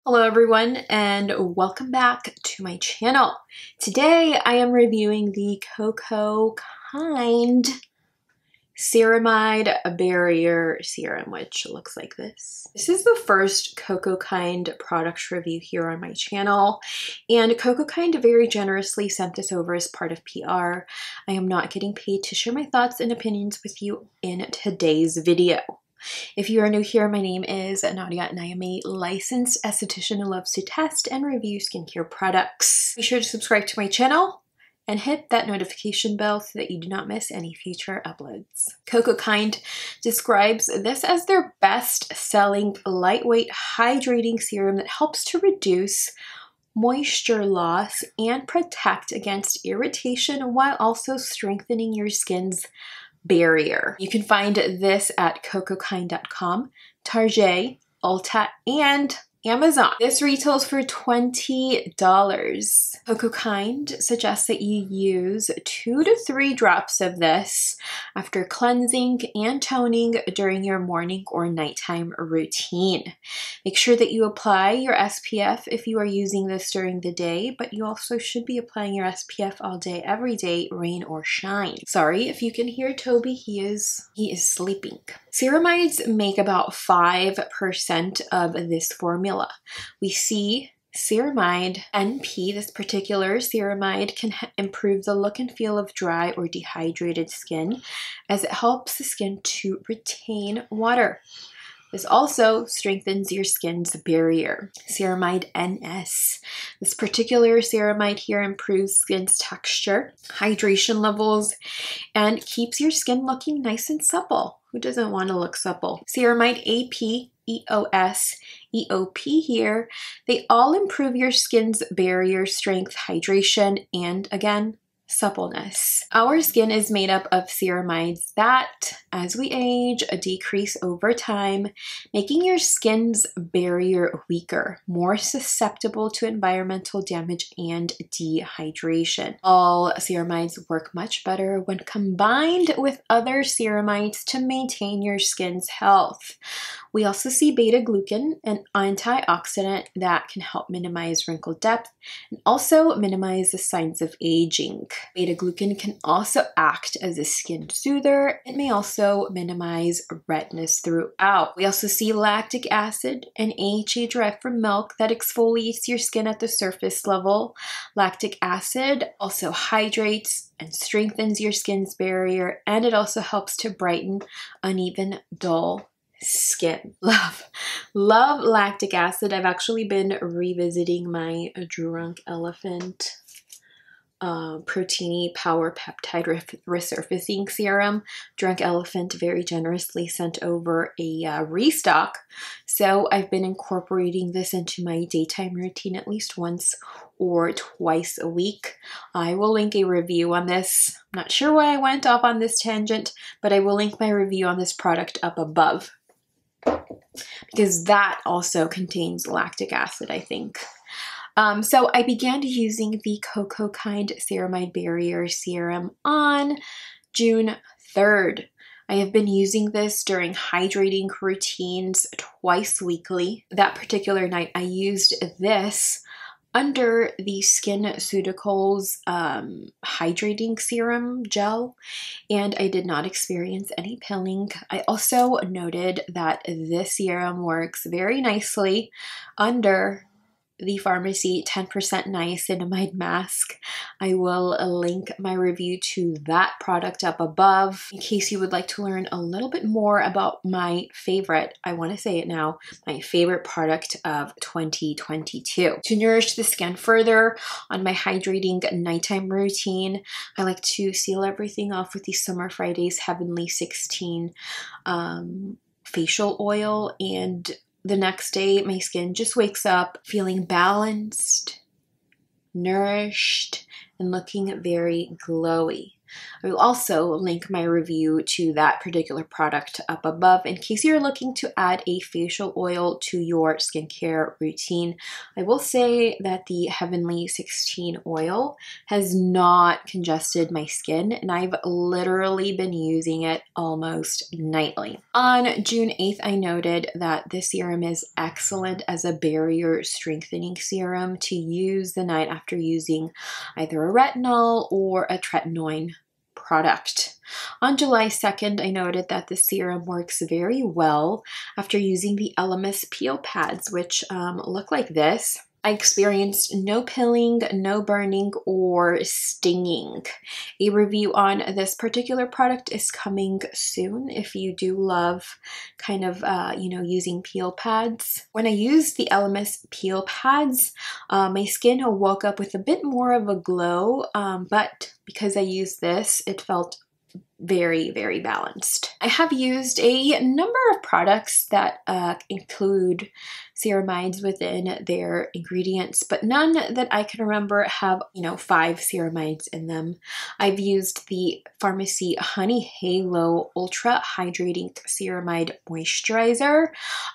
Hello everyone and welcome back to my channel. Today I am reviewing the cocokind Ceramide Barrier Serum, which looks like this. This is the first cocokind product review here on my channel, and cocokind very generously sent this over as part of PR. I am not getting paid to share my thoughts and opinions with you in today's video. If you are new here, my name is Nadia and I am a licensed esthetician who loves to test and review skincare products. Be sure to subscribe to my channel and hit that notification bell so that you do not miss any future uploads. cocokind describes this as their best-selling lightweight hydrating serum that helps to reduce moisture loss and protect against irritation while also strengthening your skin's barrier. You can find this at cocokind.com, Target, Ulta, and Amazon. This retails for $20. cocokind suggests that you use 2 to 3 drops of this after cleansing and toning during your morning or nighttime routine. Make sure that you apply your SPF if you are using this during the day, but you also should be applying your SPF all day, every day, rain or shine. Sorry if you can hear Toby, he is sleeping. Ceramides make about 5% of this formula. We see Ceramide NP, this particular ceramide, can improve the look and feel of dry or dehydrated skin as it helps the skin to retain water. This also strengthens your skin's barrier. Ceramide NS. This particular ceramide here improves skin's texture, hydration levels, and keeps your skin looking nice and supple. Who doesn't want to look supple? Ceramide AP, EOS, EOP here, they all improve your skin's barrier strength, hydration, and again, suppleness. Our skin is made up of ceramides that, as we age, decrease over time, making your skin's barrier weaker, more susceptible to environmental damage and dehydration. All ceramides work much better when combined with other ceramides to maintain your skin's health. We also see beta-glucan, an antioxidant that can help minimize wrinkle depth and also minimize the signs of aging. Beta-glucan can also act as a skin soother. It may also minimize redness throughout. We also see lactic acid, an AHA derived from milk that exfoliates your skin at the surface level. Lactic acid also hydrates and strengthens your skin's barrier, and it also helps to brighten uneven, dull skin. Love lactic acid. I've actually been revisiting my Drunk Elephant Proteiny Power Peptide Resurfacing Serum. Drunk Elephant very generously sent over a restock, so I've been incorporating this into my daytime routine at least once or twice a week. I will link a review on this. I'm not sure why I went off on this tangent, but I will link my review on this product up above, because that also contains lactic acid, I think. So I began using the cocokind Ceramide Barrier Serum on June 3rd. I have been using this during hydrating routines twice weekly. That particular night I used this under the SkinCeuticals hydrating serum gel, and I did not experience any pilling. I also noted that this serum works very nicely under the FARMACY 10% niacinamide mask. I will link my review to that product up above in case you would like to learn a little bit more about my favorite, I want to say it now, my favorite product of 2022. To nourish the skin further on my hydrating nighttime routine, I like to seal everything off with the Summer Fridays Heavenly 16 facial oil, and the next day, my skin just wakes up feeling balanced, nourished, and looking very glowy. I will also link my review to that particular product up above in case you're looking to add a facial oil to your skincare routine. I will say that the Heavenly 16 oil has not congested my skin, and I've literally been using it almost nightly. On June 8th, I noted that this serum is excellent as a barrier strengthening serum to use the night after using either a retinol or a tretinoin product. On July 2nd, I noted that the serum works very well after using the Elemis peel pads, which look like this. I experienced no pilling, no burning, or stinging. A review on this particular product is coming soon if you do love kind of, using peel pads. When I used the Elemis peel pads, my skin woke up with a bit more of a glow, but because I used this, it felt very, very balanced. I have used a number of products that include ceramides within their ingredients, but none that I can remember have, 5 ceramides in them. I've used the FARMACY Honey Halo Ultra Hydrating Ceramide Moisturizer.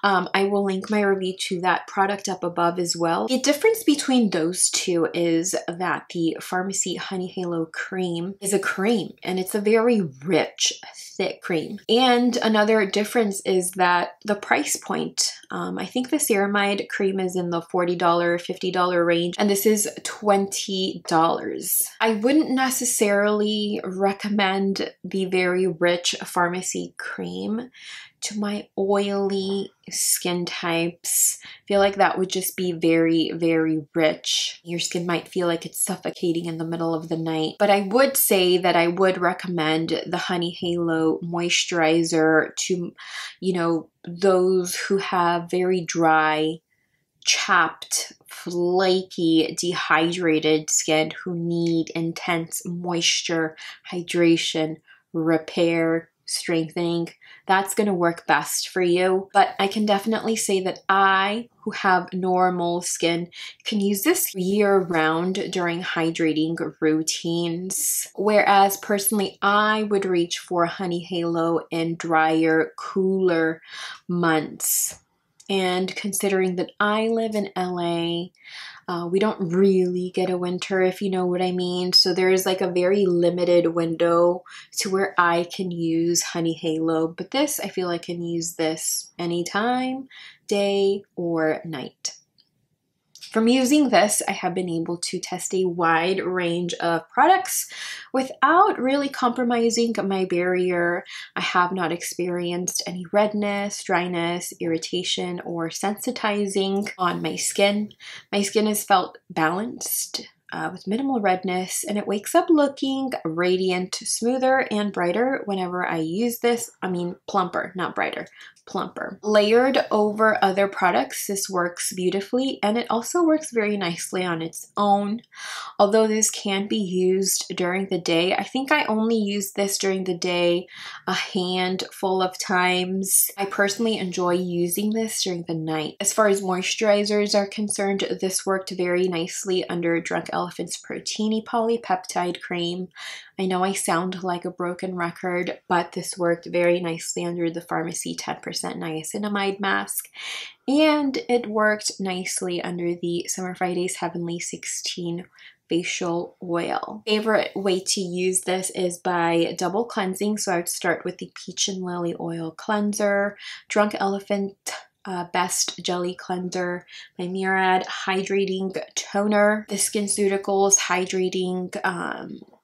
I will link my review to that product up above as well. The difference between those two is that the FARMACY Honey Halo cream is a cream, and it's a very rich, thick cream. And another difference is that the price point. I think the ceramide cream is in the $40, $50 range, and this is $20. I wouldn't necessarily recommend the very rich FARMACY cream to my oily skin types. I feel like that would just be very, very rich. Your skin might feel like it's suffocating in the middle of the night. But I would say that I would recommend the Honey Halo moisturizer to, those who have very dry, chapped, flaky, dehydrated skin who need intense moisture, hydration, repair, strengthening. That's going to work best for you. But I can definitely say that I, who have normal skin, can use this year-round during hydrating routines. Whereas personally, I would reach for Honey Halo in drier, cooler months. And considering that I live in LA, we don't really get a winter, if you know what I mean. So there's like a very limited window to where I can use Honey Halo. But this, I feel I can use this anytime, day or night. From using this, I have been able to test a wide range of products without really compromising my barrier. I have not experienced any redness, dryness, irritation, or sensitizing on my skin. My skin has felt balanced, with minimal redness, and it wakes up looking radiant, smoother, and brighter whenever I use this. I mean, plumper, not brighter, plumper. Layered over other products, this works beautifully, and it also works very nicely on its own. Although this can be used during the day, I think I only use this during the day a handful of times. I personally enjoy using this during the night. As far as moisturizers are concerned, this worked very nicely under Drunk Elephant's Proteiny Polypeptide Cream. I know I sound like a broken record, but this worked very nicely under the FARMACY 10% Niacinamide Mask, and it worked nicely under the Summer Fridays Heavenly 16 facial oil. Favorite way to use this is by double cleansing. So I would start with the Peach and Lily Oil Cleanser, Drunk Elephant Best Jelly Cleanser by Murad Hydrating Toner, the SkinCeuticals Hydrating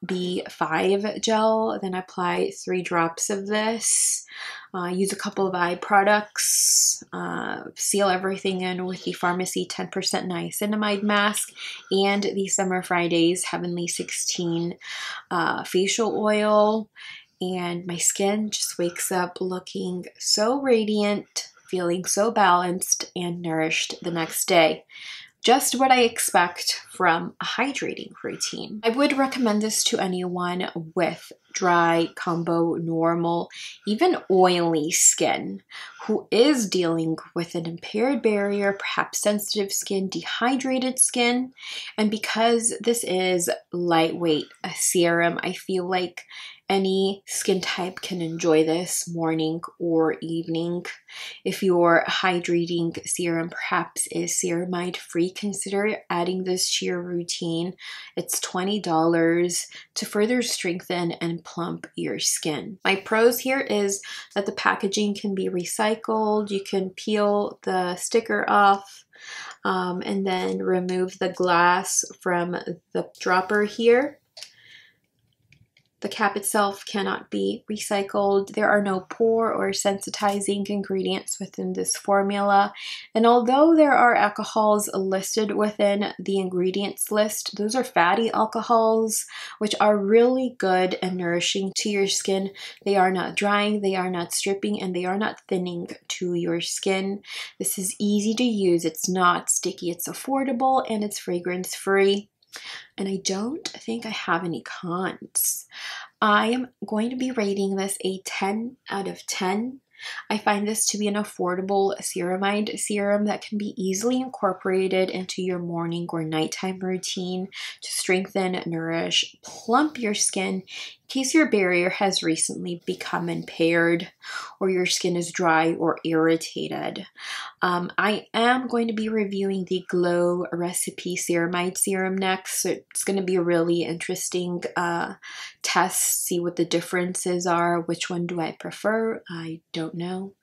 B5 Gel, then apply 3 drops of this. Use a couple of eye products, seal everything in with the FARMACY 10% Niacinamide Mask and the Summer Fridays Heavenly 16 facial oil, and my skin just wakes up looking so radiant, feeling so balanced and nourished the next day. just what I expect from a hydrating routine. I would recommend this to anyone with dry, combo, normal, even oily skin who is dealing with an impaired barrier, perhaps sensitive skin, dehydrated skin. And because this is lightweight serum, I feel like any skin type can enjoy this morning or evening. If your hydrating serum perhaps is ceramide free, consider adding this to your routine. It's $20 to further strengthen and plump your skin. My pros here is that the packaging can be recycled. You can peel the sticker off and then remove the glass from the dropper here. The cap itself cannot be recycled. There are no pore or sensitizing ingredients within this formula. And although there are alcohols listed within the ingredients list, those are fatty alcohols, which are really good and nourishing to your skin. They are not drying, they are not stripping, and they are not thinning to your skin. This is easy to use. It's not sticky, it's affordable, and it's fragrance free. And I don't think I have any cons. I am going to be rating this a 10 out of 10. I find this to be an affordable ceramide serum that can be easily incorporated into your morning or nighttime routine to strengthen, nourish, plump your skin in case your barrier has recently become impaired or your skin is dry or irritated. I am going to be reviewing the Glow Recipe Ceramide Serum next. So it's going to be a really interesting test, see what the differences are. Which one do I prefer? I don't know.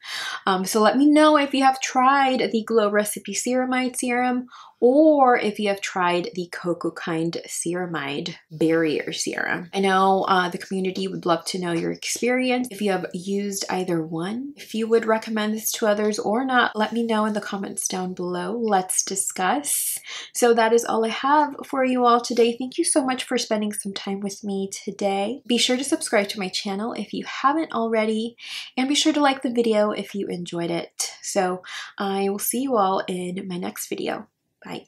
So let me know if you have tried the Glow Recipe Ceramide Serum or if you have tried the cocokind Ceramide Barrier Serum. I know the community would love to know your experience. If you have used either one, if you would recommend this to others or not, let me know in the comments down below. Let's discuss. So that is all I have for you all today. Thank you so much for spending some time with me today. Be sure to subscribe to my channel if you haven't already, and be sure to like the video if you enjoyed it. So I will see you all in my next video. Bye.